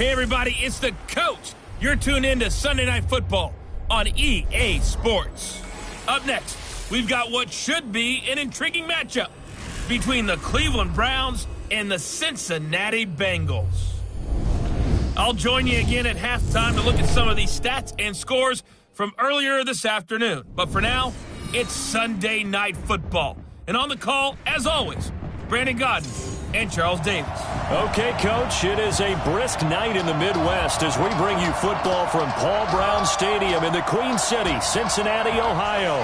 Hey, everybody, it's the coach. You're tuned in to Sunday Night Football on EA Sports. Up next, we've got what should be an intriguing matchup between the Cleveland Browns and the Cincinnati Bengals. I'll join you again at halftime to look at some of these stats and scores from earlier this afternoon. But for now, it's Sunday Night Football. And on the call, as always, Brandon Godden and Charles Davis. Okay, Coach, it is a brisk night in the Midwest as we bring you football from Paul Brown Stadium in the Queen City, Cincinnati, Ohio.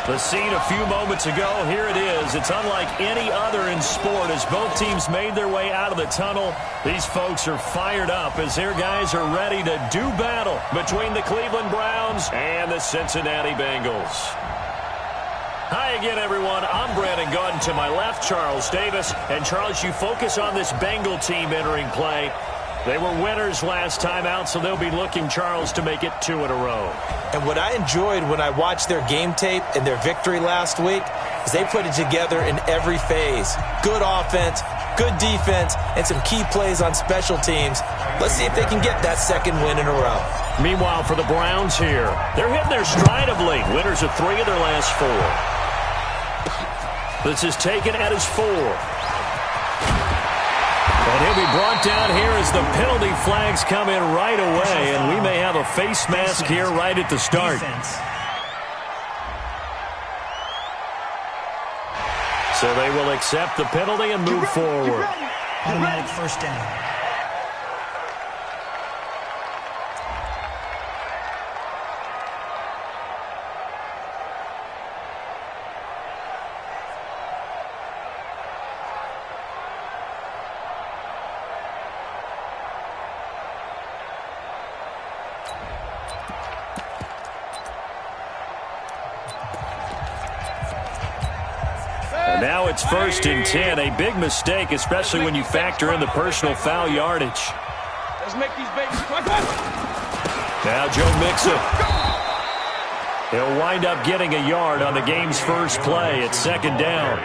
The scene a few moments ago, here it is. It's unlike any other in sport as both teams made their way out of the tunnel. These folks are fired up as their guys are ready to do battle between the Cleveland Browns and the Cincinnati Bengals. Hi again, everyone. I'm Brandon Godden. To my left, Charles Davis. And, Charles, you focus on this Bengal team entering play. They were winners last time out, so they'll be looking, Charles, to make it 2 in a row. And what I enjoyed when I watched their game tape and their victory last week is they put it together in every phase. Good offense, good defense, and some key plays on special teams. Let's see if they can get that second win in a row. Meanwhile, for the Browns here, they're hitting their stride of late. Winners of 3 of their last 4. This is taken at his 4. And he'll be brought down here as the penalty flags come in right away, and we may have a face mask here right at the start. So they will accept the penalty and move forward. Automatic first down. Now it's 1st and 10, a big mistake, especially when you factor in the personal foul yardage. Let's make these babies. Now Joe Mixon. He'll wind up getting a yard on the game's first play at 2nd down.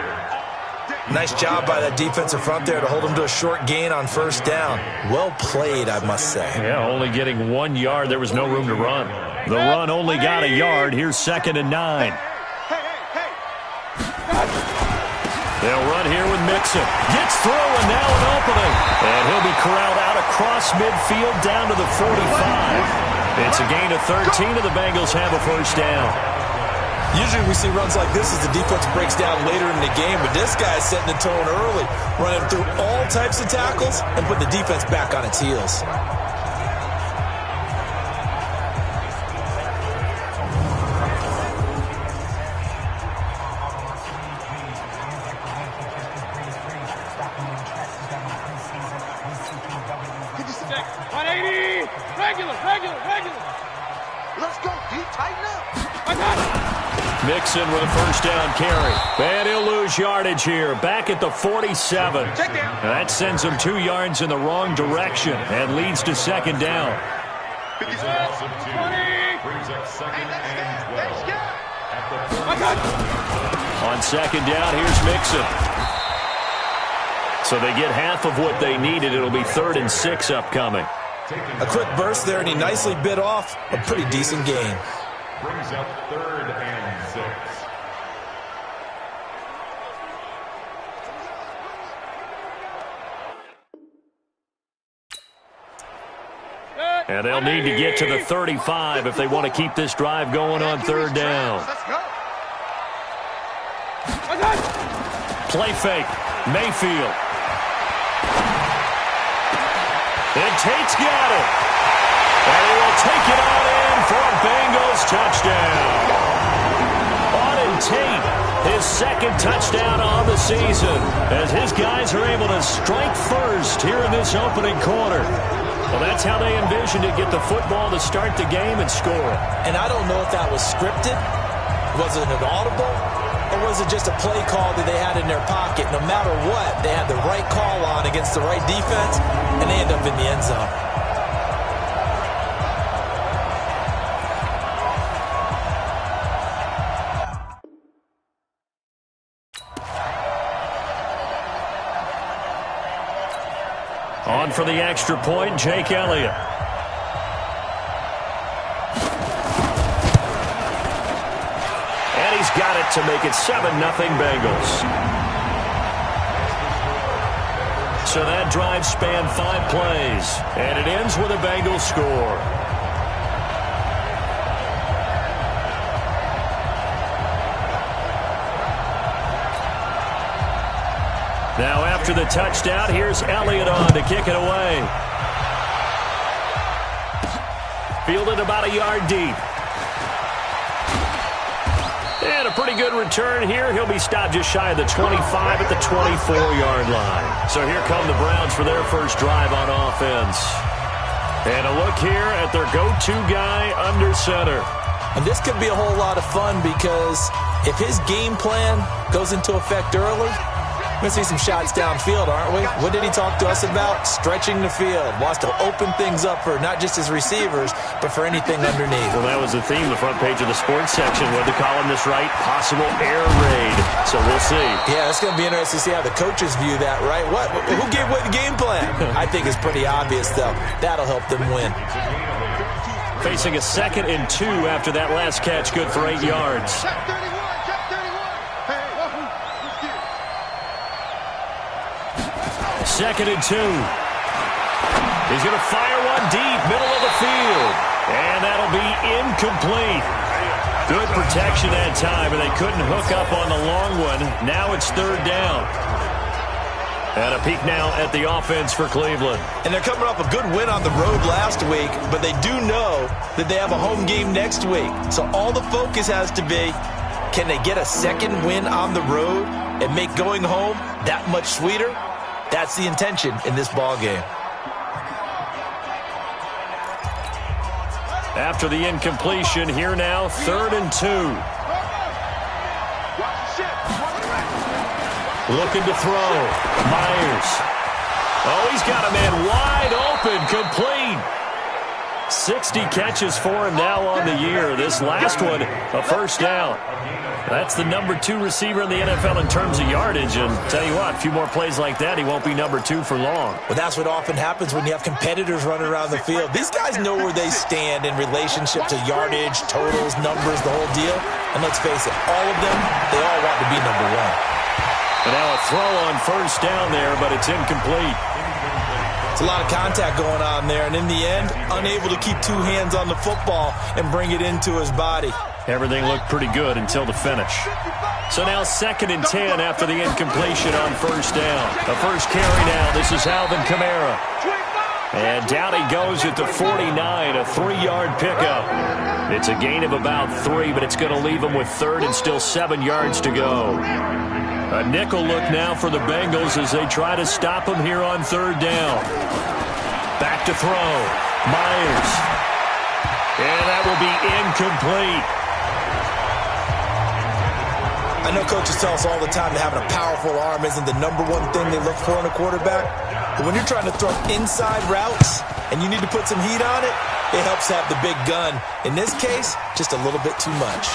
Nice job by that defensive front there to hold them to a short gain on 1st down. Well played, I must say. Yeah, only getting 1 yard. There was no room to run. The run only got a yard. Here's 2nd and 9. They'll run here with Mixon. Gets through and now an opening. And he'll be corralled out across midfield down to the 45. It's a gain of 13 and the Bengals have a 1st down. Usually we see runs like this as the defense breaks down later in the game, but this guy's setting the tone early, running through all types of tackles and putting the defense back on its heels. Let's go, deep, tighten up. I got it. Mixon with a 1st down carry. And he'll lose yardage here, back at the 47. Check down. And that sends him 2 yards in the wrong direction and leads to 2nd down. 20. Brings up 2nd and 12. I got it. On 2nd down, here's Mixon. So they get half of what they needed. It'll be 3rd and 6 upcoming. A quick burst there, and he nicely bit off a pretty decent gain. Brings up 3rd and 6. And they'll need to get to the 35 if they want to keep this drive going on 3rd down. Let's go. Play fake. Mayfield. And Tate's got it. And he will take it on in for a Bengals touchdown. Auden Tate, his 2nd touchdown on the season, as his guys are able to strike first here in this opening quarter. Well, that's how they envisioned it, get the football to start the game and score. And I don't know if that was scripted. Was it an audible? Or was it just a play call that they had in their pocket? No matter what, they had the right call on against the right defense, and they end up in the end zone. On for the extra point, Jake Elliott. And he's got it to make it 7-0 Bengals. So that drive spanned 5 plays, and it ends with a Bengals score. Now after the touchdown, here's Elliott on to kick it away. Fielded about a yard deep. And a pretty good return here. He'll be stopped just shy of the 25 at the 24-yard line. So here come the Browns for their first drive on offense. And a look here at their go-to guy under center. And this could be a whole lot of fun because if his game plan goes into effect early, we're going to see some shots downfield, aren't we? What did he talk to us about? Stretching the field. Wants to open things up for not just his receivers, but for anything underneath. Well, that was the theme, the front page of the sports section. What the columnist write? Possible air raid. So we'll see. Yeah, it's going to be interesting to see how the coaches view that, right? Who gave away the game plan? I think it's pretty obvious, though. That'll help them win. Facing a 2nd and 2 after that last catch, good for 8 yards. Second and 2. He's going to fire one deep, middle of the field. And that'll be incomplete. Good protection that time, and they couldn't hook up on the long one. Now it's 3rd down. And a peek now at the offense for Cleveland. And they're coming off a good win on the road last week, but they do know that they have a home game next week. So all the focus has to be, can they get a second win on the road and make going home that much sweeter? That's the intention in this ball game. After the incompletion, here now, 3rd and 2. Looking to throw. Myers. Oh, he's got a man wide open, complete. 60 catches for him now on the year. This last one, a first down. That's the number 2 receiver in the NFL in terms of yardage. And tell you what, a few more plays like that, he won't be number 2 for long. Well, that's what often happens when you have competitors running around the field. These guys know where they stand in relationship to yardage, totals, numbers, the whole deal. And let's face it, all of them, they all want to be number 1. And now a throw on first down there, but it's incomplete. It's a lot of contact going on there, and in the end, unable to keep 2 hands on the football and bring it into his body. Everything looked pretty good until the finish. So now 2nd and 10 after the incompletion on first down. The first carry now. This is Alvin Kamara. And down he goes at the 49, a 3-yard pickup. It's a gain of about 3, but it's going to leave him with 3rd and still 7 yards to go. A nickel look now for the Bengals as they try to stop him here on 3rd down. Back to throw. Myers. And that will be incomplete. I know coaches tell us all the time that having a powerful arm isn't the number 1 thing they look for in a quarterback. But when you're trying to throw inside routes and you need to put some heat on it, it helps have the big gun. In this case, just a little bit too much.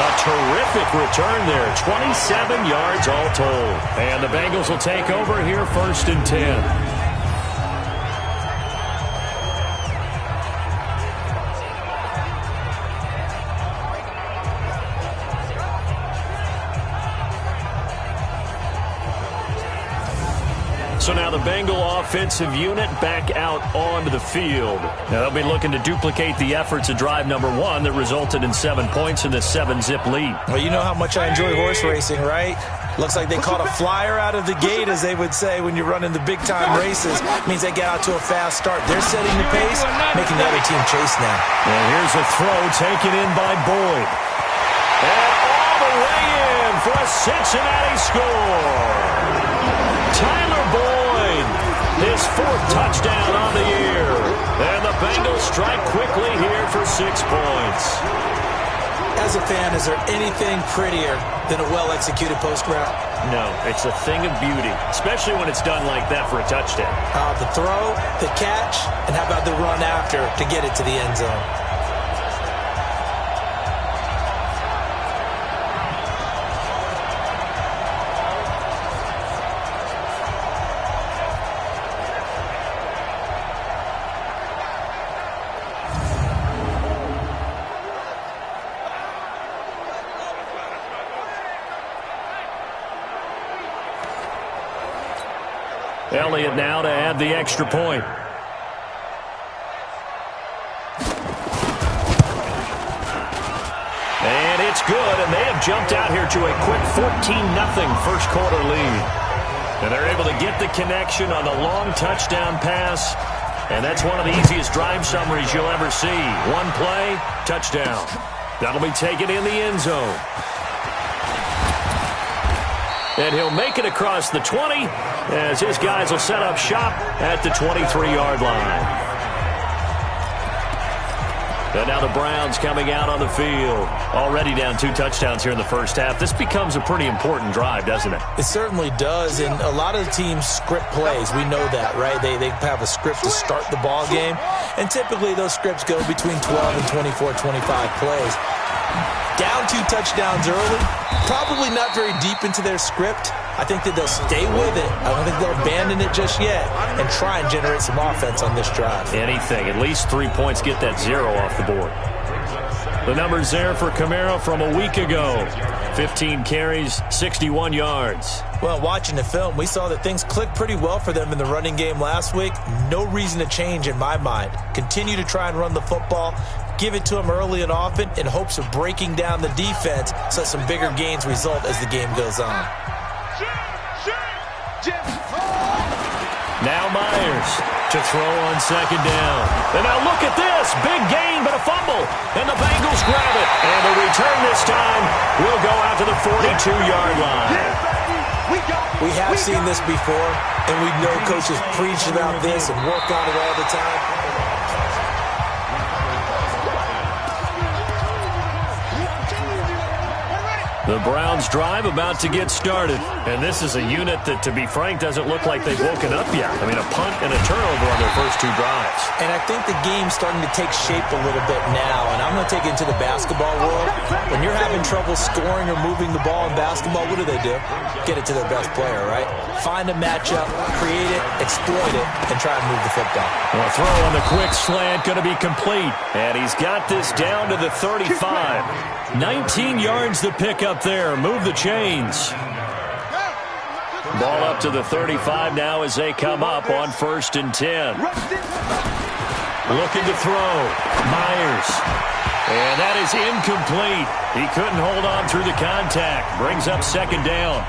A terrific return there. 27 yards all told. And the Bengals will take over here 1st and 10. So now the Bengal offensive unit back out onto the field. Now they'll be looking to duplicate the efforts of drive number 1 that resulted in 7 points in this 7-zip lead. Well, you know how much I enjoy horse racing, right? Looks like they caught a flyer out of the gate, as they would say when you're running the big-time races. Means they get out to a fast start. They're setting the pace, making the other team chase now. And here's a throw taken in by Boyd. And all the way in for a Cincinnati score. Tyler Boyd, his 4th touchdown on the year. And the Bengals strike quickly here for 6 points. As a fan, is there anything prettier than a well-executed post route? No, it's a thing of beauty, especially when it's done like that for a touchdown. The throw, the catch, and how about the run after to get it to the end zone? Elliott now to add the extra point. And it's good, and they have jumped out here to a quick 14-0 first quarter lead. And they're able to get the connection on the long touchdown pass. And that's one of the easiest drive summaries you'll ever see. One play, touchdown. That'll be taken in the end zone. And he'll make it across the 20 as his guys will set up shop at the 23-yard line. And now the Browns coming out on the field. Already down 2 touchdowns here in the first half. This becomes a pretty important drive, doesn't it? It certainly does, and a lot of the teams script plays. We know that, right? They have a script to start the ball game, and typically those scripts go between 12 and 24, 25 plays. Down 2 touchdowns early, probably not very deep into their script. I think that they'll stay with it. I don't think they'll abandon it just yet and try and generate some offense on this drive. Anything. At least 3 points, get that 0 off the board. The numbers there for Kamara from a week ago. 15 carries, 61 yards. Well, watching the film, we saw that things clicked pretty well for them in the running game last week. No reason to change in my mind. Continue to try and run the football. Give it to them early and often in hopes of breaking down the defense so some bigger gains result as the game goes on. Now Myers to throw on second down. And now look at this. Big gain, but a fumble. And the Bengals grab it. And the return this time will go out to the 42-yard line. We have seen this before, and we know coaches preach about this and work on it all the time. The Browns drive about to get started. And this is a unit that, to be frank, doesn't look like they've woken up yet. I mean, a punt and a turnover on their first 2 drives. And I think the game's starting to take shape a little bit now. And I'm going to take it into the basketball world. When you're having trouble scoring or moving the ball in basketball, what do? Get it to their best player, right? Find a matchup, create it, exploit it, and try and move the football. Well, throw on the quick slant, going to be complete. And he's got this down to the 35. 19 yards to pick up there. Move the chains. Ball up to the 35 now as they come up on 1st and 10. Looking to throw. Myers. And that is incomplete. He couldn't hold on through the contact. Brings up 2nd down.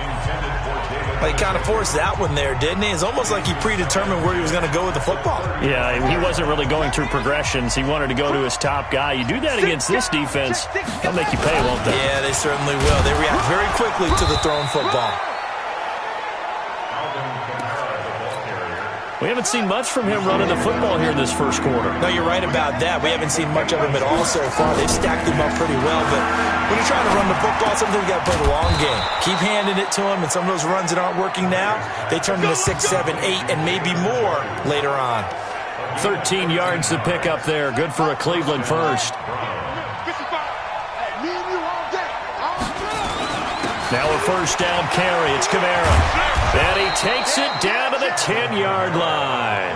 Well, he kind of forced that one there, didn't he? It's almost like he predetermined where he was going to go with the football. Yeah, he wasn't really going through progressions. He wanted to go to his top guy. You do that against this defense, they'll make you pay, won't they? Yeah, they certainly will. They react very quickly to the thrown football. We haven't seen much from him running the football here in this first quarter. No, you're right about that. We haven't seen much of him at all so far. They've stacked him up pretty well, but when you're trying to run the football, sometimes you got to play the long game. Keep handing it to him, and some of those runs that aren't working now, they turn into 6, 7, 8, and maybe more later on. 13 yards to pick up there. Good for a Cleveland first. Now a first down carry. It's Kamara. And he takes it down to the 10-yard line.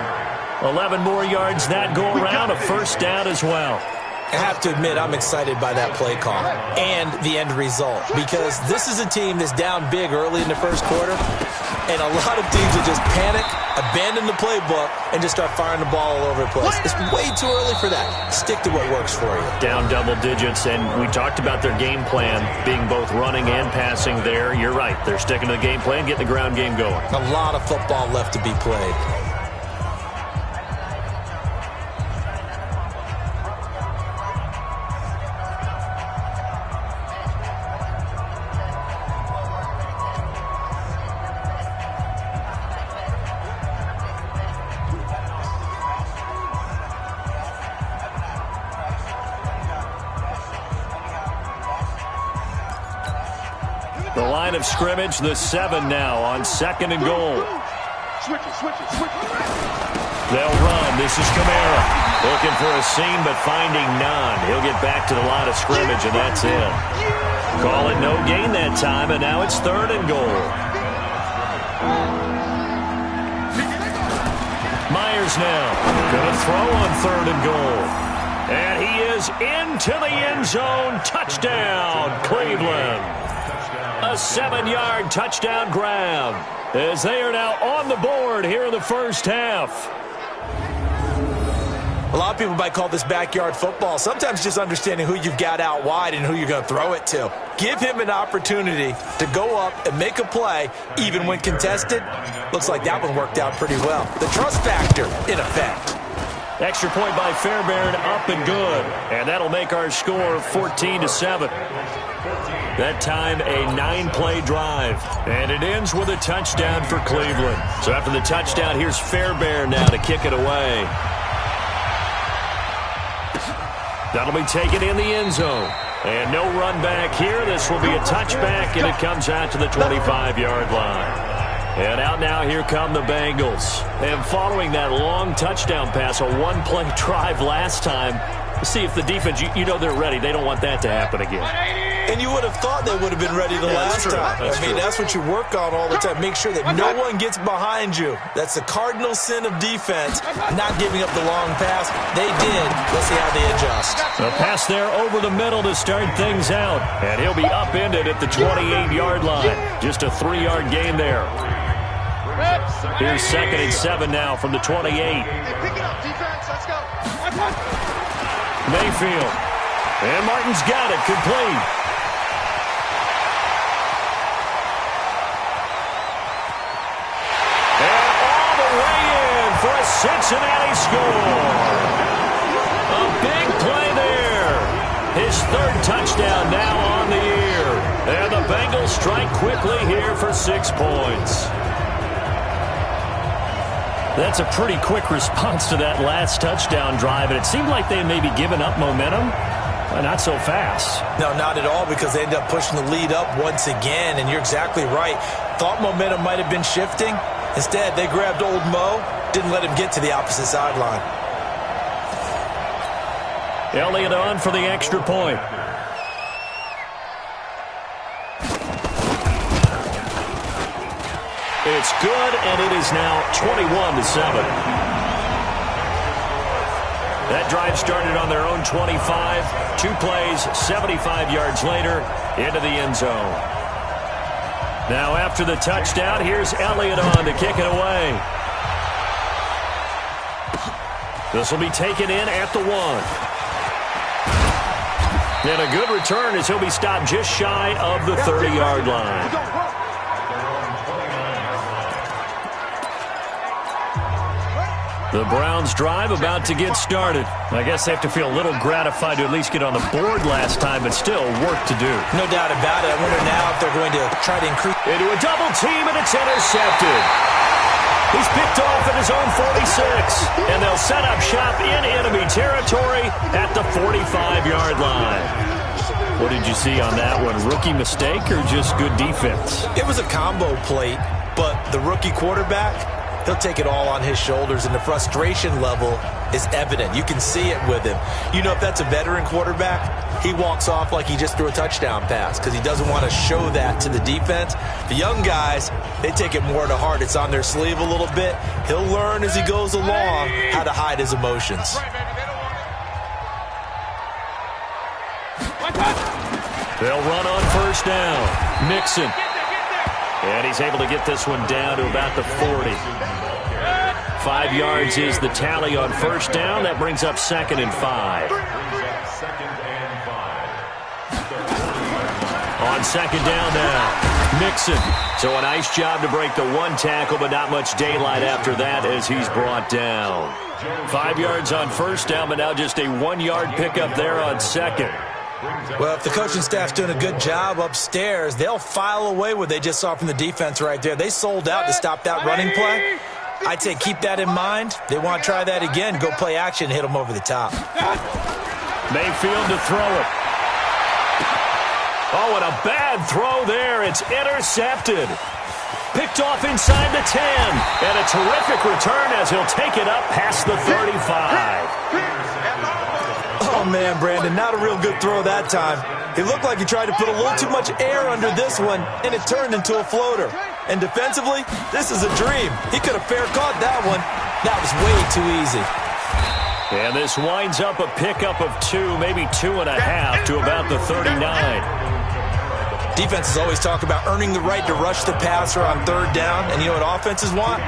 11 more yards that go around. A first down as well. I have to admit, I'm excited by that play call and the end result, because this is a team that's down big early in the first quarter, and a lot of teams that just panic, abandon the playbook, and just start firing the ball all over the place. It's way too early for that. Stick to what works for you. Down double digits, and we talked about their game plan being both running and passing there. You're right. They're sticking to the game plan, getting the ground game going. A lot of football left to be played. The line of scrimmage, the 7 now on 2nd and goal. They'll run. This is Kamara. Looking for a seam, but finding none. He'll get back to the line of scrimmage, and that's it. Call it no gain that time, and now it's 3rd and goal. Myers now. Gonna throw on 3rd and goal. And he is into the end zone. Touchdown, Cleveland. A 7-yard touchdown grab as they are now on the board here in the first half. A lot of people might call this backyard football. Sometimes just understanding who you've got out wide and who you're going to throw it to. Give him an opportunity to go up and make a play, even when contested. Looks like that one worked out pretty well. The trust factor in effect. Extra point by Fairbairn, up and good. And that'll make our score 14-7. That time, a 9-play drive. And it ends with a touchdown for Cleveland. So after the touchdown, here's Fairbairn now to kick it away. That'll be taken in the end zone. And no run back here. This will be a touchback, and it comes out to the 25-yard line. And out now, here come the Bengals. And following that long touchdown pass, a one-play drive last time, see if the defense, you know they're ready. They don't want that to happen again. And you would have thought they would have been ready the last time. That's what you work on all the time. Make sure that no one gets behind you. That's the cardinal sin of defense, not giving up the long pass. They did. Let's see how they adjust. A pass there over the middle to start things out. And he'll be upended at the 28-yard line. Just a 3-yard gain there. Here's 2nd and 7 now from the 28. Pick it up, defense. Let's go. Mayfield. And Martin's got it, complete. And all the way in for a Cincinnati score. A big play there. His 3rd touchdown now on the year. And the Bengals strike quickly here for 6 points. That's a pretty quick response to that last touchdown drive, and it seemed like they had maybe given up momentum. Not so fast. No, not at all, because they ended up pushing the lead up once again, and you're exactly right. Thought momentum might have been shifting. Instead, they grabbed old Mo, didn't let him get to the opposite sideline. Elliott on for the extra point. It's good, and it is now 21-7. That drive started on their own 25. 2 plays, 75 yards later, into the end zone. Now after the touchdown, here's Elliott on to kick it away. This will be taken in at the 1. And a good return as he'll be stopped just shy of the 30-yard line. The Browns drive about to get started. I guess they have to feel a little gratified to at least get on the board last time, but still work to do. No doubt about it. I wonder now if they're going to try to increase. Into a double team, and it's intercepted. He's picked off at his own 46, and they'll set up shop in enemy territory at the 45-yard line. What did you see on that one? Rookie mistake or just good defense? It was a combo plate, but the rookie quarterback, he'll take it all on his shoulders, and the frustration level is evident. You can see it with him. You know, if that's a veteran quarterback, he walks off like he just threw a touchdown pass because he doesn't want to show that to the defense. The young guys, they take it more to heart. It's on their sleeve a little bit. He'll learn as he goes along how to hide his emotions. They'll run on first down. Mixon. And he's able to get this one down to about the 40. 5 yards is the tally on first down. That brings up 2nd and 5. On 2nd down now, Mixon. So a nice job to break the 1 tackle, but not much daylight after that as he's brought down. 5 yards on first down, but now just a 1-yard pickup there on 2nd. Well, if the coaching staff's doing a good job upstairs, they'll file away what they just saw from the defense right there. They sold out to stop that running play. I'd say keep that in mind. They want to try that again. Go play action, hit them over the top. Mayfield to throw it. Oh, and a bad throw there. It's intercepted. Picked off inside the 10. And a terrific return as he'll take it up past the 35. Oh, man, Brandon, not a real good throw that time. It looked like he tried to put a little too much air under this one, and it turned into a floater. And defensively, this is a dream. He could have fair caught that one. That was way too easy. And this winds up a pickup of 2, maybe 2.5 to about the 39. Defenses always talk about earning the right to rush the passer on third down, and you know what offenses want?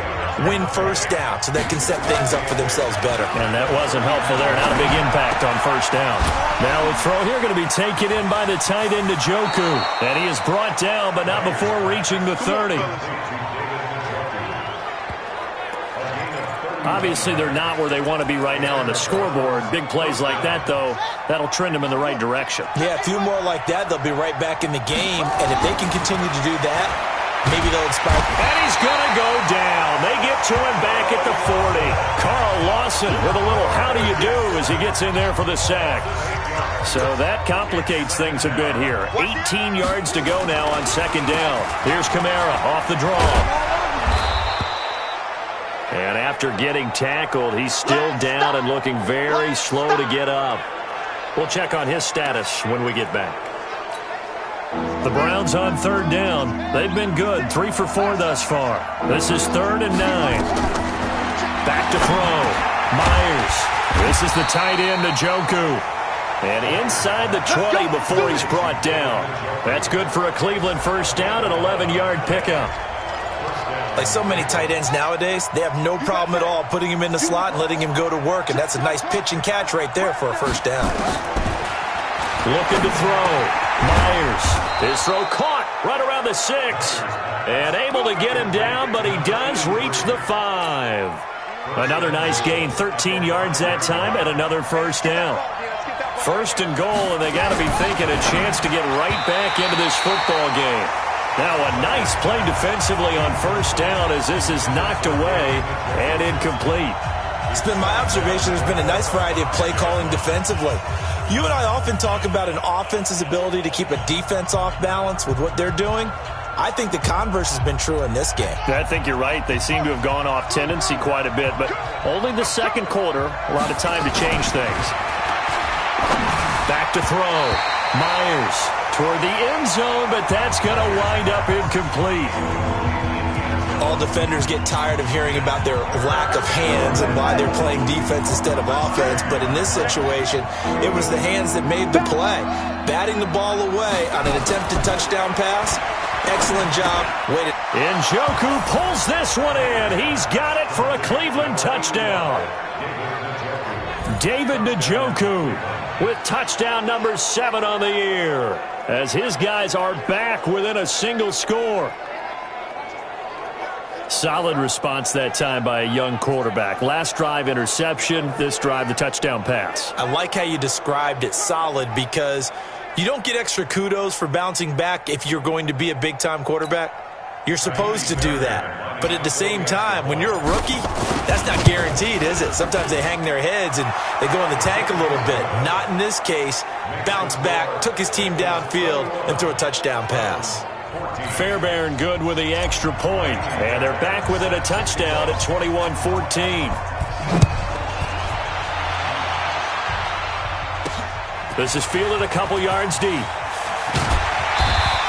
Win first down so they can set things up for themselves better. And that wasn't helpful there. Not a big impact on first down. Now the throw here going to be taken in by the tight end, Njoku. And he is brought down, but not before reaching the 30. Obviously, they're not where they want to be right now on the scoreboard. Big plays like that, though, that'll trend them in the right direction. Yeah, a few more like that, they'll be right back in the game. And if they can continue to do that, maybe they'll inspire. And he's going to go down. They get to him back at the 40. Carl Lawson with a little how do you do as he gets in there for the sack. So that complicates things a bit here. 18 yards to go now on second down. Here's Kamara off the draw. And after getting tackled, he's still down and looking very slow to get up. We'll check on his status when we get back. The Browns on third down. They've been good, 3 for 4 thus far. This is 3rd and 9. Back to throw. Myers. This is the tight end, Njoku. And inside the 20 before he's brought down. That's good for a Cleveland first down, an 11-yard pickup. Like so many tight ends nowadays, they have no problem at all putting him in the slot and letting him go to work, and that's a nice pitch and catch right there for a first down. Looking to throw. Myers. His throw caught right around the 6. And able to get him down, but he does reach the 5. Another nice gain, 13 yards that time, and another first down. First and goal, and they got to be thinking a chance to get right back into this football game. Now a nice play defensively on first down as this is knocked away and incomplete. It's been my observation there's been a nice variety of play calling defensively. You and I often talk about an offense's ability to keep a defense off balance with what they're doing. I think the converse has been true in this game. I think you're right. They seem to have gone off tendency quite a bit, but only the second quarter, a lot of time to change things. Back to throw. Myers toward the end zone, but that's going to wind up incomplete. All defenders get tired of hearing about their lack of hands and why they're playing defense instead of offense, but in this situation, it was the hands that made the play. Batting the ball away on an attempted touchdown pass, excellent job. Njoku pulls this one in. He's got it for a Cleveland touchdown. David Njoku with touchdown number 7 on the year, as his guys are back within a single score. Solid response that time by a young quarterback. Last drive, interception. This drive, the touchdown pass. I like how you described it, solid, because you don't get extra kudos for bouncing back if you're going to be a big-time quarterback. You're supposed to do that. But at the same time, when you're a rookie, that's not guaranteed, is it? Sometimes they hang their heads and they go in the tank a little bit. Not in this case. Bounced back, took his team downfield, and threw a touchdown pass. Fairbairn good with the extra point. And they're back within a touchdown at 21-14. This is fielded a couple yards deep.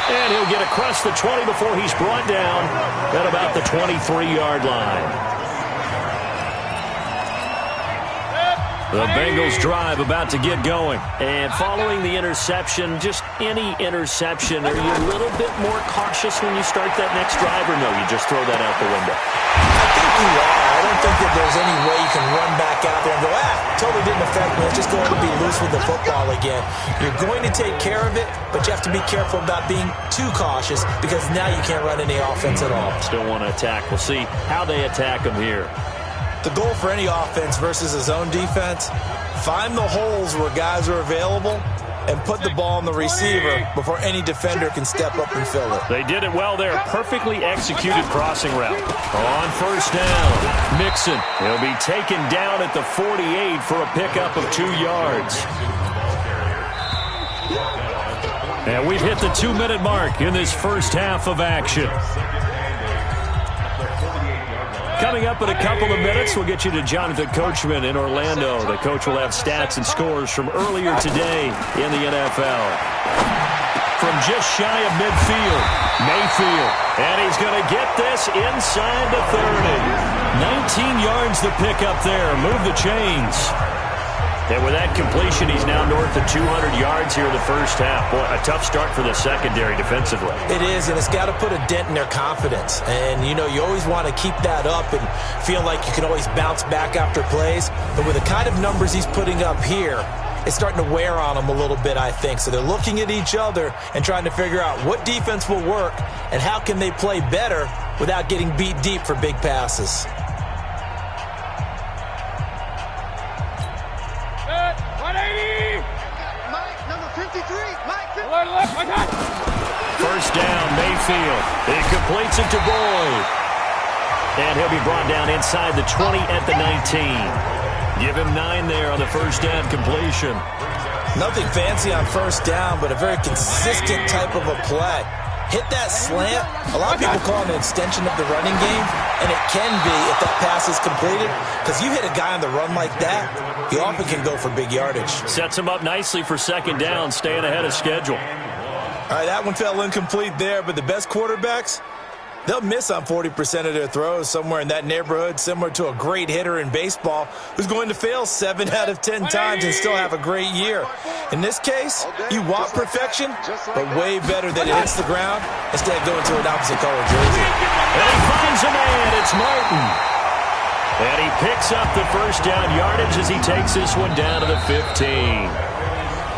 And he'll get across the 20 before he's brought down at about the 23-yard line. The Bengals drive about to get going. And following the interception, just any interception, are you a little bit more cautious when you start that next drive, or no, you just throw that out the window? I think you are. I don't think that there's any way you can run back out there and go, totally didn't affect me. Let's just go ahead and be loose with the football again. You're going to take care of it, but you have to be careful about being too cautious because now you can't run any offense at all. Still want to attack. We'll see how they attack them here. The goal for any offense versus a zone defense, find the holes where guys are available and put the ball on the receiver before any defender can step up and fill it. They did it well there. Perfectly executed crossing route. On first down, Mixon. He'll be taken down at the 48 for a pickup of 2 yards. And we've hit the 2-minute mark in this first half of action. Coming up in a couple of minutes, we'll get you to Jonathan Coachman in Orlando. The coach will have stats and scores from earlier today in the NFL. From just shy of midfield, Mayfield. And he's going to get this inside the 30. 19 yards to pick up there. Move the chains. And with that completion, he's now north of 200 yards here in the first half. Boy, a tough start for the secondary defensively. It is, and it's got to put a dent in their confidence. And, you know, you always want to keep that up and feel like you can always bounce back after plays. But with the kind of numbers he's putting up here, it's starting to wear on them a little bit, I think. So they're looking at each other and trying to figure out what defense will work and how can they play better without getting beat deep for big passes. First down, Mayfield. He completes it to Boyd. And he'll be brought down inside the 20 at the 19. Give him 9 there on the first down completion. Nothing fancy on first down, but a very consistent type of a play. Hit that slant. A lot of people call it an extension of the running game, and it can be if that pass is completed, because you hit a guy on the run like that, you often can go for big yardage. Sets him up nicely for second down, staying ahead of schedule. All right, that one fell incomplete there, but the best quarterbacks, they'll miss on 40% of their throws, somewhere in that neighborhood, similar to a great hitter in baseball who's going to fail 7 out of 10 times and still have a great year. In this case, you want perfection, but way better that it hits the ground instead of going to an opposite color jersey. And he finds a man. It's Martin. And he picks up the first down yardage as he takes this one down to the 15.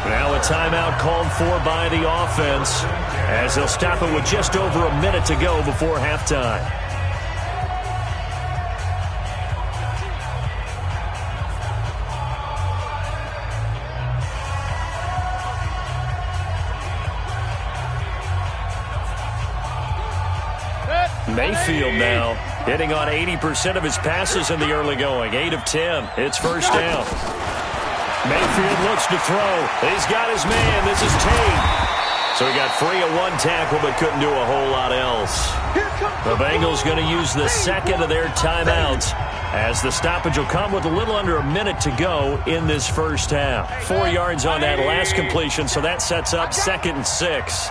Now a timeout called for by the offense as they'll stop it with just over a minute to go before halftime. Mayfield now hitting on 80% of his passes in the early going. 8 of 10. It's first down. Mayfield looks to throw. He's got his man. This is Tate. So he got free of one tackle but couldn't do a whole lot else. The Bengals going to use the second of their timeouts as the stoppage will come with a little under a minute to go in this first half. 4 yards on that last completion, so that sets up 2nd and 6.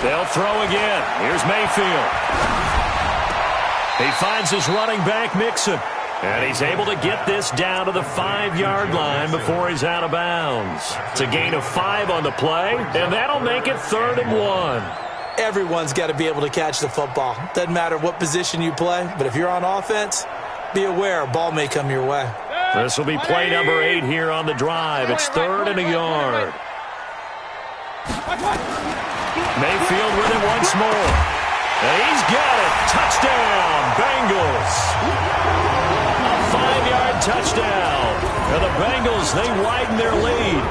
They'll throw again. Here's Mayfield. He finds his running back, Mixon. And he's able to get this down to the 5-yard line before he's out of bounds. It's a gain of 5 on the play, and that'll make it 3rd and 1. Everyone's got to be able to catch the football. Doesn't matter what position you play, but if you're on offense, be aware a ball may come your way. This will be play number 8 here on the drive. It's 3rd and a yard. Mayfield with it once more. And he's got it. Touchdown, Bengals. A 5-yard touchdown. And the Bengals, they widen their lead.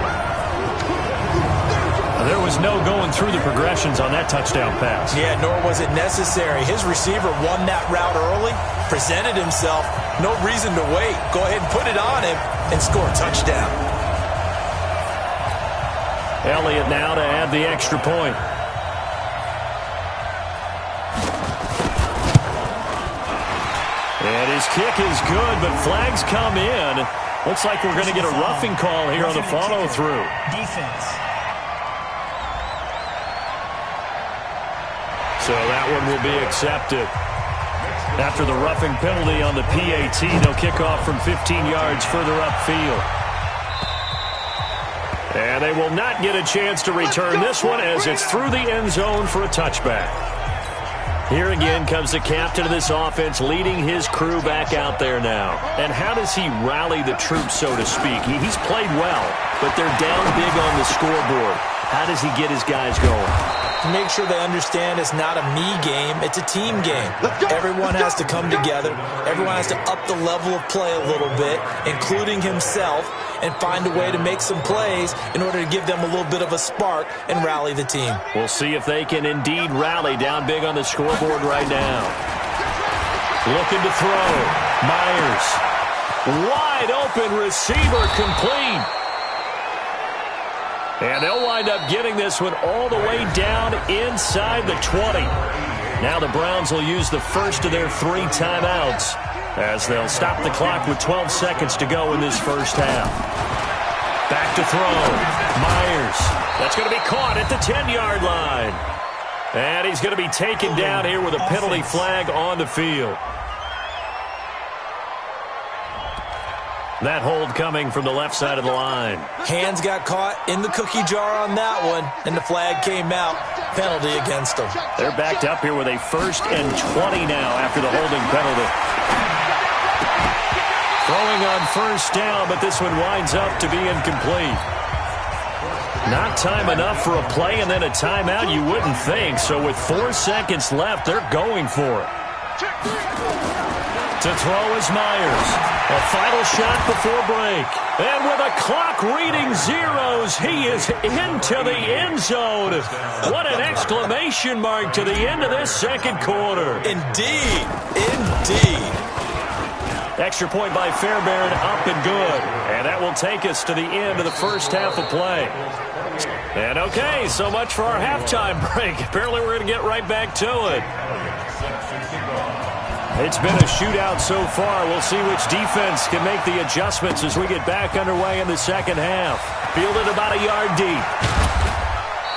There was no going through the progressions on that touchdown pass. Yeah, nor was it necessary. His receiver won that route early, presented himself. No reason to wait. Go ahead and put it on him and score a touchdown. Elliott now to add the extra point. And his kick is good, but flags come in. Looks like we're going to get a roughing call here on the follow-through. Defense. So that one will be accepted. After the roughing penalty on the PAT, they'll kick off from 15 yards further upfield. And they will not get a chance to return this one as it's through the end zone for a touchback. Here again comes the captain of this offense leading his crew back out there now. And how does he rally the troops, so to speak? He's played well, but they're down big on the scoreboard. How does he get his guys going? Make sure they understand it's not a me game, it's a team game. Everyone has to come together. Everyone has to up the level of play a little bit, including himself, and find a way to make some plays in order to give them a little bit of a spark and rally the team. We'll see if they can indeed rally down big on the scoreboard right now. Looking to throw. Myers. Wide open receiver complete. And they'll wind up getting this one all the way down inside the 20. Now the Browns will use the first of their 3 timeouts as they'll stop the clock with 12 seconds to go in this first half. Back to throw. Myers. That's going to be caught at the 10-yard line. And he's going to be taken down here with a penalty flag on the field. That hold coming from the left side of the line. Hands got caught in the cookie jar on that one, and the flag came out. Penalty against them. They're backed up here with a 1st and 20 now after the holding penalty. Throwing on 1st down, but this one winds up to be incomplete. Not time enough for a play and then a timeout, you wouldn't think. So with 4 seconds left, they're going for it. To throw is Myers. A final shot before break. And with a clock reading zeros, he is into the end zone. What an exclamation mark to the end of this second quarter. Indeed. Indeed. Extra point by Fairbairn, up and good. And that will take us to the end of the first half of play. And okay, so much for our halftime break. Apparently we're going to get right back to it. It's been a shootout so far. We'll see which defense can make the adjustments as we get back underway in the second half. Fielded about a yard deep.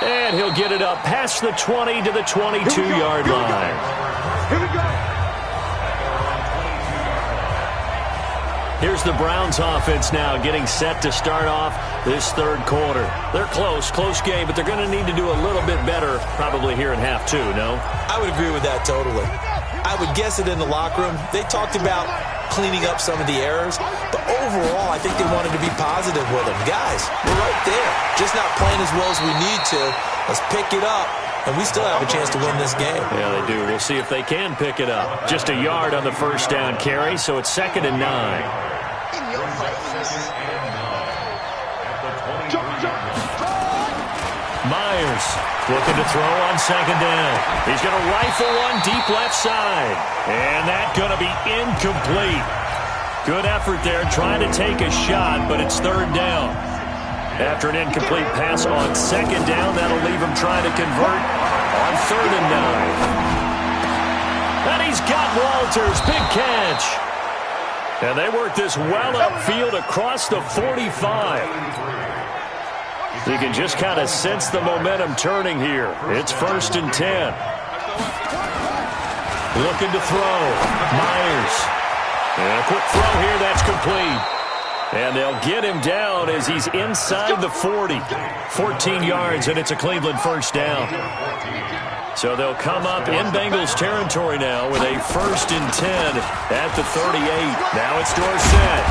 And he'll get it up past the 20 to the 22-yard line. Here we go. Here's the Browns offense now getting set to start off this third quarter. They're close game, but they're going to need to do a little bit better probably here in half two, no? I would agree with that totally. I would guess it in the locker room. They talked about cleaning up some of the errors, but overall, I think they wanted to be positive with them. Guys, we're right there. Just not playing as well as we need to. Let's pick it up, and we still have a chance to win this game. Yeah, they do. We'll see if they can pick it up. Just a yard on the first down carry, so it's 2nd and 9. Myers looking to throw on 2nd down. He's going to rifle one deep left side. And that's going to be incomplete. Good effort there trying to take a shot, but it's 3rd down. After an incomplete pass on 2nd down, that'll leave him trying to convert on 3rd and 9. And he's got Walters. Big catch. And they work this well upfield across the 45. You can just kind of sense the momentum turning here. It's 1st and 10. Looking to throw. Myers. And a quick throw here. That's complete. And they'll get him down as he's inside the 40. 14 yards, and it's a Cleveland 1st down. So they'll come up in Bengals territory now with a 1st and 10 at the 38. Now it's Dorsett.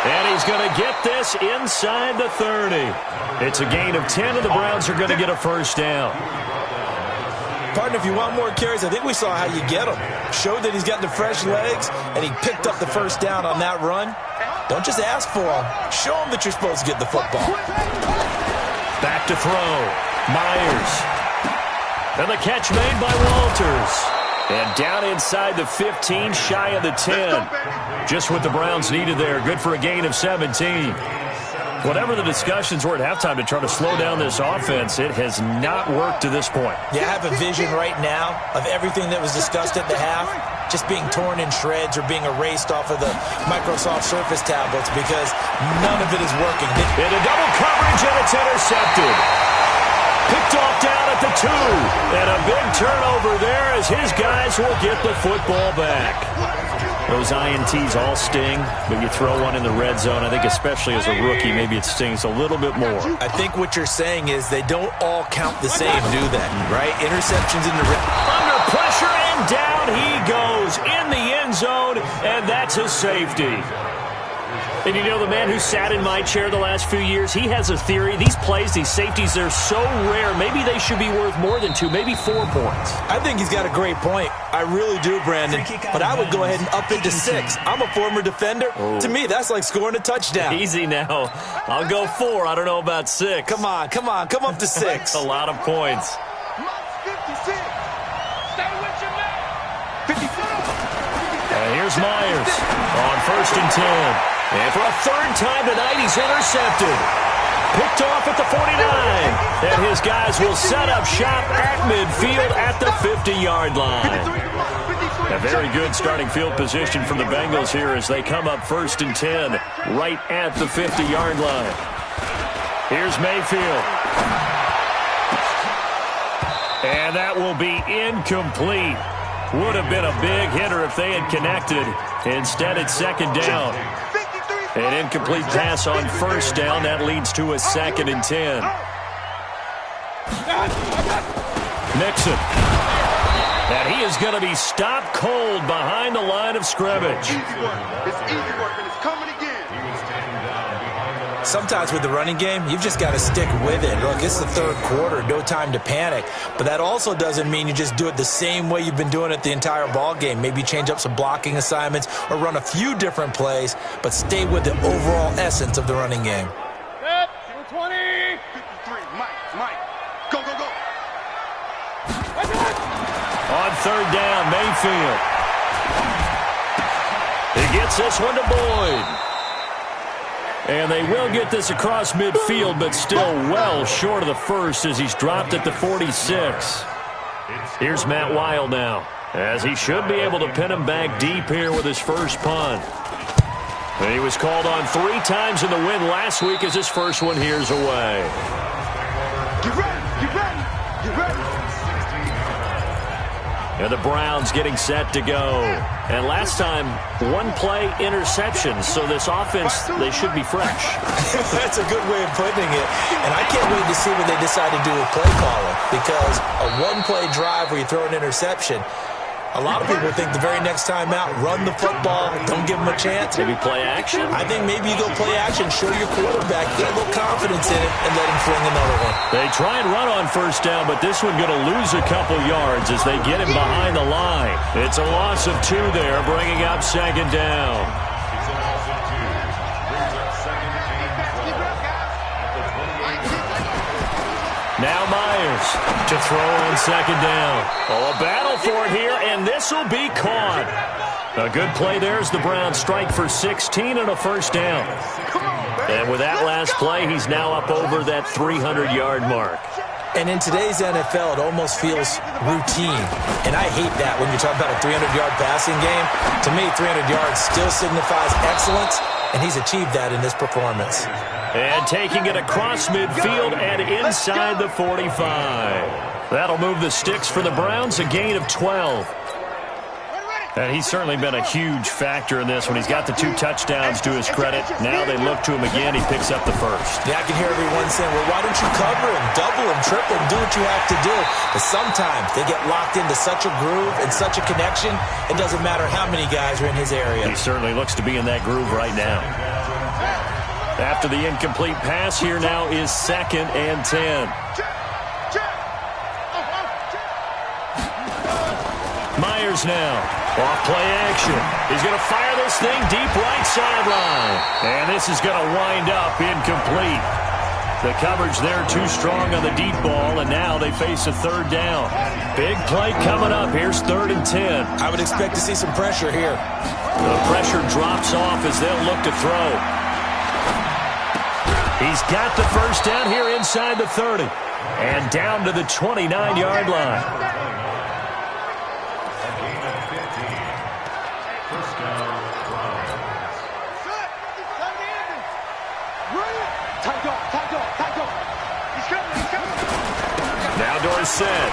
And he's going to get this inside the 30. It's a gain of 10, and the Browns are going to get a 1st down. Partner, if you want more carries, I think we saw how you get them. Showed that he's got the fresh legs, and he picked up the 1st down on that run. Don't just ask for them. Show them that you're supposed to get the football. Back to throw. Myers. And the catch made by Walters. And down inside the 15, shy of the 10. Just what the Browns needed there. Good for a gain of 17. Whatever the discussions were at halftime to try to slow down this offense, it has not worked to this point. Yeah, I have a vision right now of everything that was discussed at the half just being torn in shreds or being erased off of the Microsoft Surface tablets because none of it is working. Into double coverage, and it's intercepted. Picked off down at the 2. And a big turnover there as his guys will get the football back. Those INTs all sting, but you throw one in the red zone, I think especially as a rookie, maybe it stings a little bit more. I think what you're saying is they don't all count the same, do they? Right? Interceptions in the red. Under pressure, and down he goes in the end zone, and that's a safety. And you know, the man who sat in my chair the last few years, he has a theory. These plays, these safeties, they're so rare. Maybe they should be worth more than 2, maybe 4 points. I think he's got a great point. I really do, Brandon. But I would go ahead and up it to 6. I'm a former defender. Oh. To me, that's like scoring a touchdown. Easy now. I'll go 4. I don't know about 6. Come on. Come up to 6. A lot of points. 56. Stay with your man. 56. And here's Myers on 1st and 10. And for a 3rd time tonight, he's intercepted. Picked off at the 49. And his guys will set up shop at midfield at the 50-yard line. A very good starting field position from the Bengals here as they come up 1st and 10 right at the 50-yard line. Here's Mayfield. And that will be incomplete. Would have been a big hitter if they had connected. Instead, it's 2nd down. An incomplete pass on first down. That leads to a 2nd and 10. Mixon. And he is going to be stopped cold behind the line of scrimmage. Easy work. It's easy work, and it's coming again. Sometimes with the running game, you've just got to stick with it. Look, it's the third quarter, no time to panic. But that also doesn't mean you just do it the same way you've been doing it the entire ball game. Maybe change up some blocking assignments or run a few different plays, but stay with the overall essence of the running game. 20. 53, Mike. Go, go, go. On third down, Mayfield. He gets this one to Boyd. And they will get this across midfield, but still well short of the first as he's dropped at the 46. Here's Matt Weil now, as he should be able to pin him back deep here with his first punt. And he was called on 3 times in the win last week as his first one here's away. Get ready. And the Browns getting set to go. And last time, 1-play interception. So this offense, they should be fresh. That's a good way of putting it. And I can't wait to see what they decide to do with play calling. Because a 1-play drive where you throw an interception, a lot of people think the very next time out, run the football, don't give them a chance. Maybe play action? I think maybe you go play action, show your quarterback, get a little confidence in it, and let him fling another one. They try and run on first down, but this one going to lose a couple yards as they get him behind the line. It's a loss of 2 there, bringing up 2nd down. Now Myers to throw on 2nd down. Oh, a battle for it here, and this will be caught. A good play there as the Browns strike for 16 and a first down. And with that last play, he's now up over that 300-yard mark. And in today's NFL, it almost feels routine. And I hate that when you're talking about a 300-yard passing game. To me, 300 yards still signifies excellence, and he's achieved that in this performance. And taking it across midfield and inside the 45. That'll move the sticks for the Browns, a gain of 12. And he's certainly been a huge factor in this when he's got the 2 touchdowns to his credit. Now they look to him again. He picks up the first. Yeah, I can hear everyone saying, well, why don't you cover him, double him, triple him, do what you have to do. But sometimes they get locked into such a groove and such a connection, it doesn't matter how many guys are in his area. He certainly looks to be in that groove right now. After the incomplete pass, here now is 2nd and 10. Myers now. Off play action. He's going to fire this thing deep right sideline. And this is going to wind up incomplete. The coverage there too strong on the deep ball, and now they face a 3rd down. Big play coming up. Here's 3rd and 10. I would expect to see some pressure here. The pressure drops off as they'll look to throw. He's got the first down here inside the 30. And down to the 29-yard line. Now Dorsett.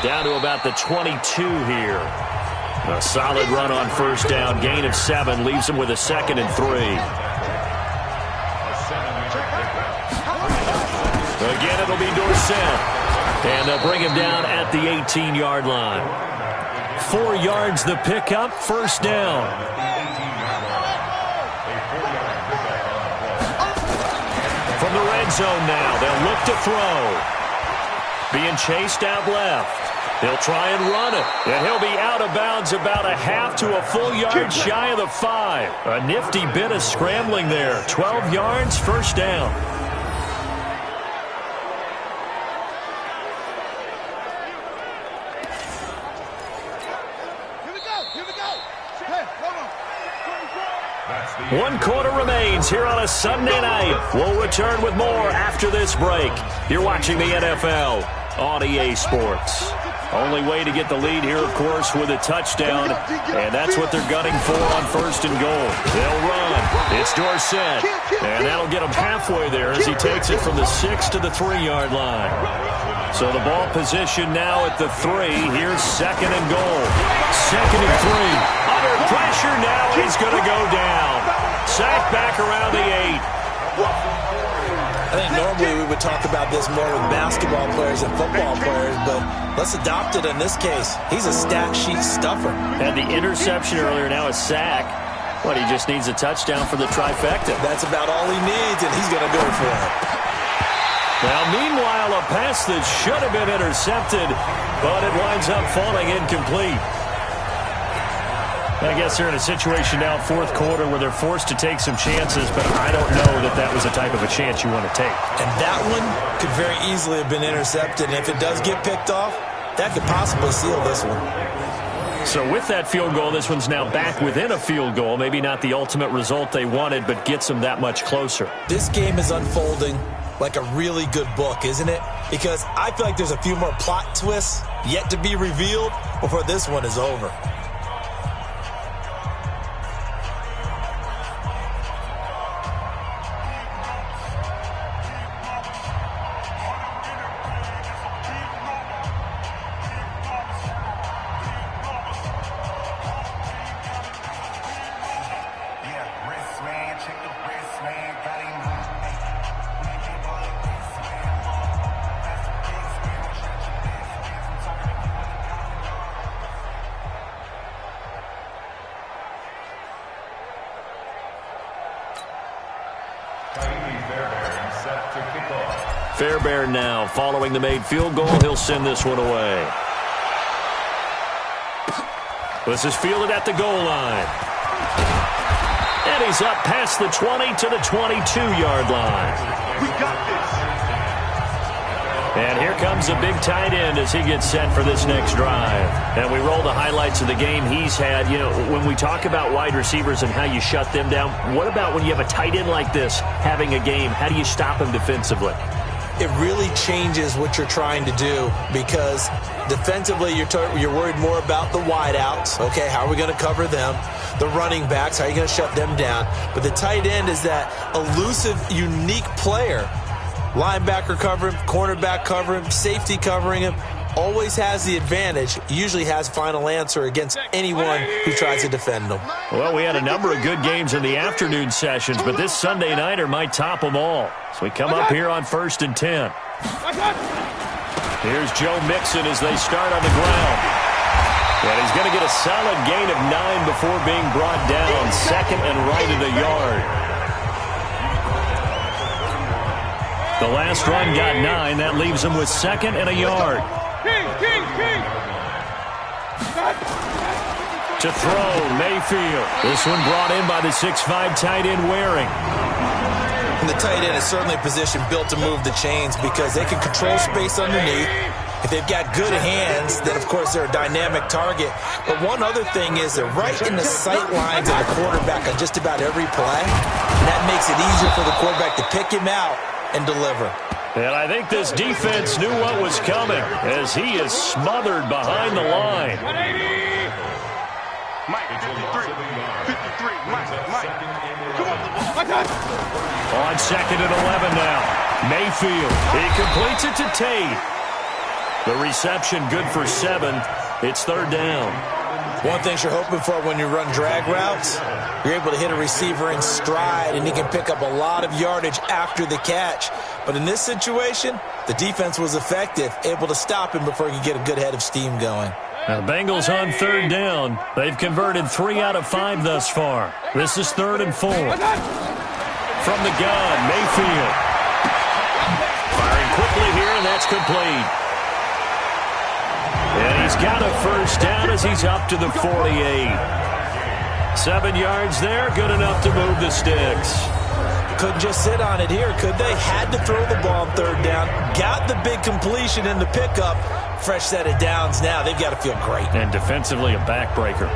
Down to about the 22 here. A solid run on first down. Gain of 7 leaves him with a 2nd and 3. Again, it'll be Dorsett. And they'll bring him down at the 18-yard line. 4 yards the pickup, first down. From the red zone now, they'll look to throw. Being chased out left. He'll try and run it. And he'll be out of bounds about a half to a full yard shy of the 5. A nifty bit of scrambling there. 12 yards, first down. One quarter remains here on a Sunday night. We'll return with more after this break. You're watching the NFL on EA Sports. Only way to get the lead here, of course, with a touchdown, and that's what they're gunning for on 1st and goal. They'll run. It's Dorsett, and that'll get him halfway there as he takes it from the 6 to the 3-yard line. So the ball position now at the 3. Here's 2nd and goal. 2nd and 3. Under pressure now, he's going to go down. Sacked back around the 8. I think normally we would talk about this more with basketball players and football players, but let's adopt it in this case. He's a stat sheet stuffer. Had the interception earlier, now a sack. But he just needs a touchdown for the trifecta. That's about all he needs, and he's going to go for it. Now, meanwhile, a pass that should have been intercepted, but it winds up falling incomplete. I guess they're in a situation now, 4th quarter, where they're forced to take some chances, but I don't know that that was the type of a chance you want to take. And that one could very easily have been intercepted, and if it does get picked off, that could possibly seal this one. So with that field goal, this one's now back within a field goal. Maybe not the ultimate result they wanted, but gets them that much closer. This game is unfolding like a really good book, isn't it? Because I feel like there's a few more plot twists yet to be revealed before this one is over. Fairbairn now following the made field goal. He'll send this one away. This is fielded at the goal line. And he's up past the 20 to the 22-yard line. We got this. And here comes a big tight end as he gets set for this next drive. And we roll the highlights of the game he's had. You know, when we talk about wide receivers and how you shut them down, what about when you have a tight end like this having a game? How do you stop him defensively? It really changes what you're trying to do because defensively you're worried more about the wideouts. Okay, how are we going to cover them? The running backs, how are you going to shut them down? But the tight end is that elusive, unique player. Linebacker cover him, cornerback cover him, safety covering him. Always has the advantage, usually has final answer against anyone who tries to defend him. Well, we had a number of good games in the afternoon sessions, but this Sunday nighter might top them all. So we come up here on 1st and 10. Here's Joe Mixon as they start on the ground. And he's going to get a solid gain of 9 before being brought down. 2nd and right at a yard. The last run got 9. That leaves him with 2nd and a yard. To throw, Mayfield. This one brought in by the 6'5" tight end Waring. And the tight end is certainly a position built to move the chains because they can control space underneath. If they've got good hands, then, of course, they're a dynamic target. But one other thing is they're right in the sight lines of the quarterback on just about every play. And that makes it easier for the quarterback to pick him out and deliver. And I think this defense knew what was coming as he is smothered behind the line. Mike, 53, Mike. Come on. On 2nd and 11 now. Mayfield, he completes it to Tate. The reception good for 7. It's 3rd down. One thing you're hoping for when you run drag routes, you're able to hit a receiver in stride, and he can pick up a lot of yardage after the catch. But in this situation, the defense was effective, able to stop him before he could get a good head of steam going. Now, the Bengals on 3rd down. They've converted 3 out of 5 thus far. This is 3rd and 4. From the gun, Mayfield. Firing quickly here, and that's complete. And he's got a 1st down as he's up to the 48. 7 yards there, good enough to move the sticks. Couldn't just sit on it here, could they? Had to throw the ball on 3rd down. Got the big completion in the pickup. Fresh set of downs now. They've got to feel great. And defensively, a backbreaker.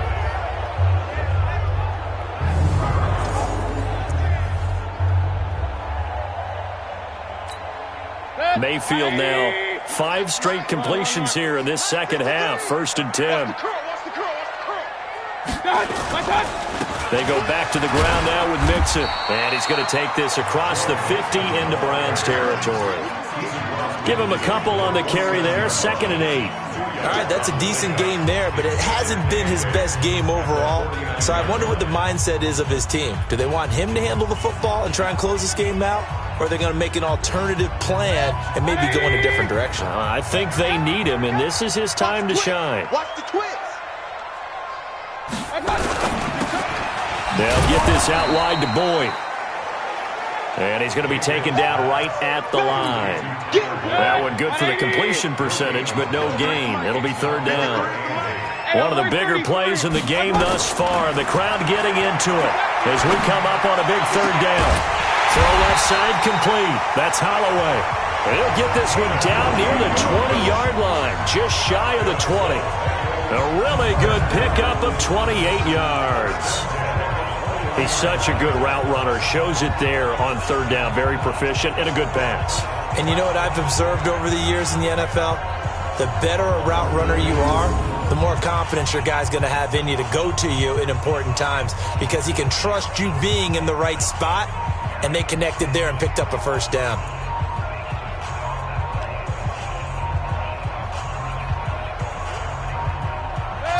Mayfield now 5 straight completions here in this second half. 1st and 10. They go back to the ground now with Mixon. And he's going to take this across the 50 into Browns territory. Give him a couple on the carry there. 2nd and 8. All right, that's a decent game there, but it hasn't been his best game overall. So I wonder what the mindset is of his team. Do they want him to handle the football and try and close this game out? Or are they going to make an alternative plan and maybe go in a different direction? I think they need him, and this is his time to shine. Watch the twist. They'll get this out wide to Boyd. And he's going to be taken down right at the line. That one good for the completion percentage, but no gain. It'll be 3rd down. One of the bigger plays in the game thus far. The crowd getting into it as we come up on a big 3rd down. Throw left side complete. That's Holloway. He'll get this one down near the 20-yard line, just shy of the 20. A really good pickup of 28 yards. He's such a good route runner. Shows it there on 3rd down. Very proficient and a good pass. And you know what I've observed over the years in the NFL? The better a route runner you are, the more confidence your guy's going to have in you to go to you in important times because he can trust you being in the right spot, and they connected there and picked up a 1st down.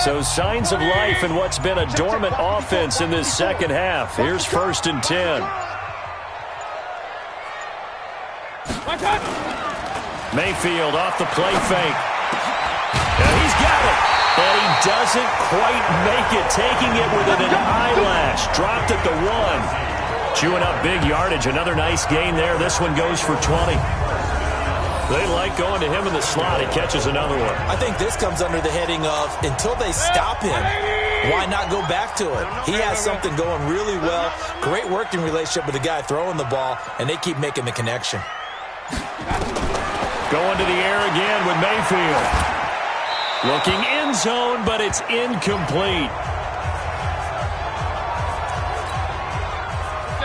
So signs of life in what's been a dormant offense in this second half. Here's 1st and 10. Mayfield off the play fake. And he's got it. And he doesn't quite make it, taking it within an eyelash. Dropped at the 1. Chewing up big yardage. Another nice gain there. This one goes for 20. They like going to him in the slot. He catches another one. I think this comes under the heading of until they stop him, why not go back to it? He has something going really well. Great working relationship with the guy throwing the ball, and they keep making the connection. Going to the air again with Mayfield. Looking end zone, but it's incomplete.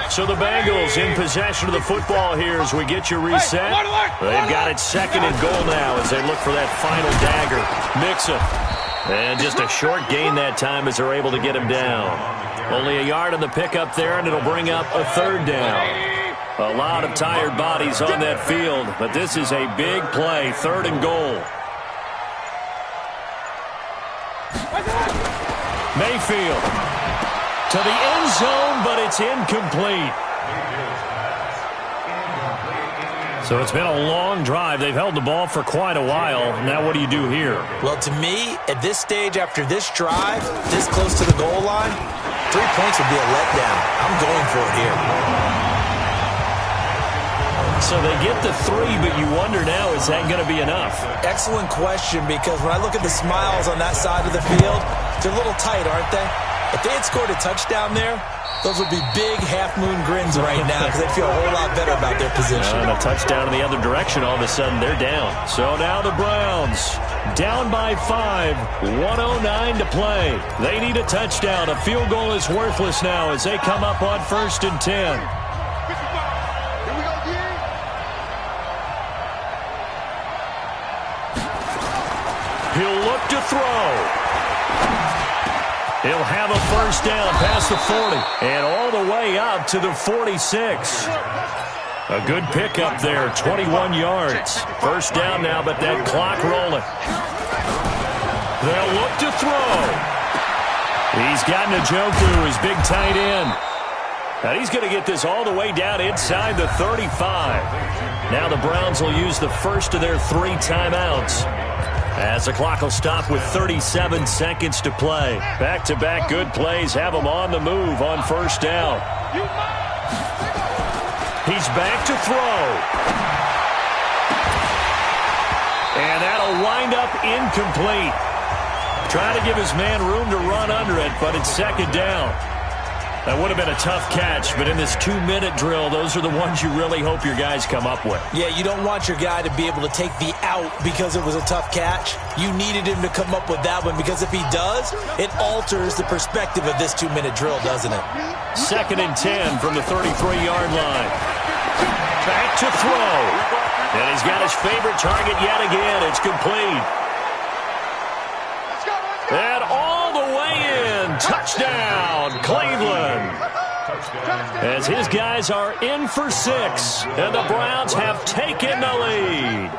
So the Bengals in possession of the football here as we get you reset. They've got it 2nd and goal now as they look for that final dagger. Mixon. And just a short gain that time as they're able to get him down. Only a yard on the pickup there, and it'll bring up a 3rd down. A lot of tired bodies on that field, but this is a big play. 3rd and goal. Mayfield. To the end zone, but it's incomplete. So it's been a long drive. They've held the ball for quite a while. Now what do you do here? Well, to me, at this stage after this drive, this close to the goal line, 3 points would be a letdown. I'm going for it here. So they get the 3, but you wonder now, is that going to be enough? Excellent question, because when I look at the smiles on that side of the field, they're a little tight, aren't they? If they had scored a touchdown there, those would be big half-moon grins right now because they feel a whole lot better about their position. And a touchdown in the other direction, all of a sudden they're down. So now the Browns down by 5, 1:09 to play. They need a touchdown. A field goal is worthless now as they come up on 1st and 10. He'll look to throw. He'll have a 1st down past the 40 and all the way up to the 46. A good pickup there, 21 yards. 1st down now, but that clock rolling. They'll look to throw. He's got Njoku, his big tight end. And he's going to get this all the way down inside the 35. Now the Browns will use the first of their 3 timeouts, as the clock will stop with 37 seconds to play. Back-to-back good plays have them on the move on 1st down. He's back to throw. And that'll wind up incomplete. Trying to give his man room to run under it, but it's 2nd down. That would have been a tough catch, but in this 2-minute drill, those are the ones you really hope your guys come up with. Yeah, you don't want your guy to be able to take the out because it was a tough catch. You needed him to come up with that one because if he does, it alters the perspective of this 2-minute drill, doesn't it? 2nd and 10 from the 33-yard line. Back to throw. And he's got his favorite target yet again. It's complete. And all the way in. Touchdown, Cleveland. As his guys are in for 6. And the Browns have taken the lead.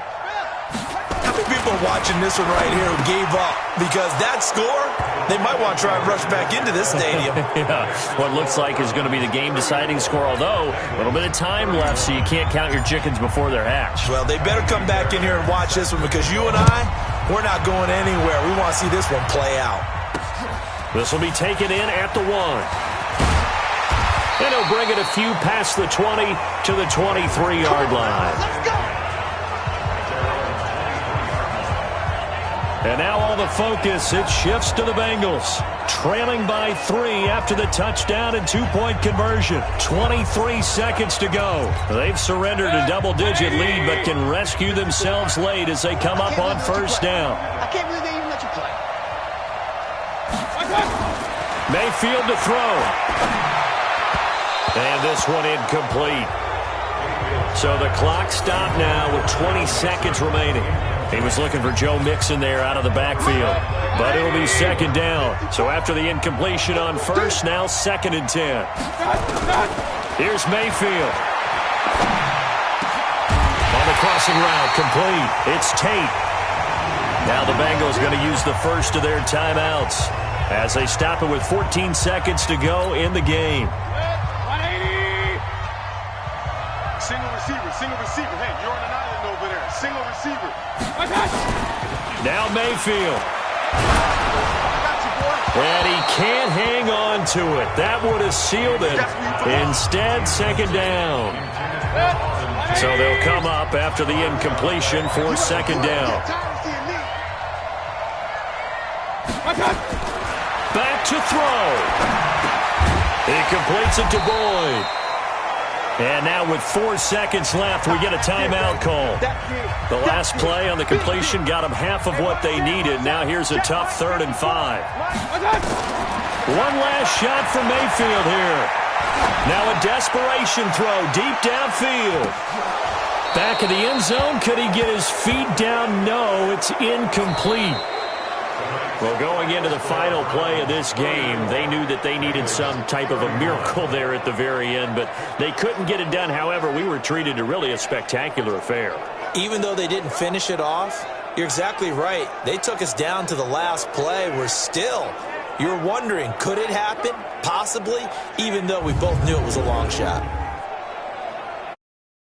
How many people are watching this one right here who gave up? Because that score, they might want to try and rush back into this stadium. Yeah, what looks like is going to be the game-deciding score, although a little bit of time left, so you can't count your chickens before they're hatched. Well, they better come back in here and watch this one because you and I, we're not going anywhere. We want to see this one play out. This will be taken in at the 1. And he'll bring it a few past the 20 to the 23-yard line. Let's go. And now all the focus, it shifts to the Bengals. Trailing by 3 after the touchdown and 2-point conversion. 23 seconds to go. They've surrendered a double-digit lead but can rescue themselves late as they come up on first down. I can't believe they even let you play. Mayfield to throw. And this one incomplete. So the clock stopped now with 20 seconds remaining. He was looking for Joe Mixon there out of the backfield. But it'll be second down. So after the incompletion on first, now 2nd and 10. Here's Mayfield. On the crossing route, complete. It's Tate. Now the Bengals going to use the first of their timeouts as they stop it with 14 seconds to go in the game. 180. Single receiver. Hey, you're on an island over there. Single receiver. Now Mayfield. And he can't hang on to it. That would have sealed it. Instead, second down. So they'll come up after the incompletion for second down. Back to throw. He completes it to Boyd. And now with 4 seconds left, we get a timeout call. The last play on the completion got them half of what they needed. Now here's a tough 3rd and 5. One last shot for Mayfield here. Now a desperation throw deep downfield. Back of the end zone. Could he get his feet down? No, it's incomplete. Well, going into the final play of this game, they knew that they needed some type of a miracle there at the very end, but they couldn't get it done. However, we were treated to really a spectacular affair. Even though they didn't finish it off, you're exactly right. They took us down to the last play. You're wondering, could it happen? Possibly, even though we both knew it was a long shot.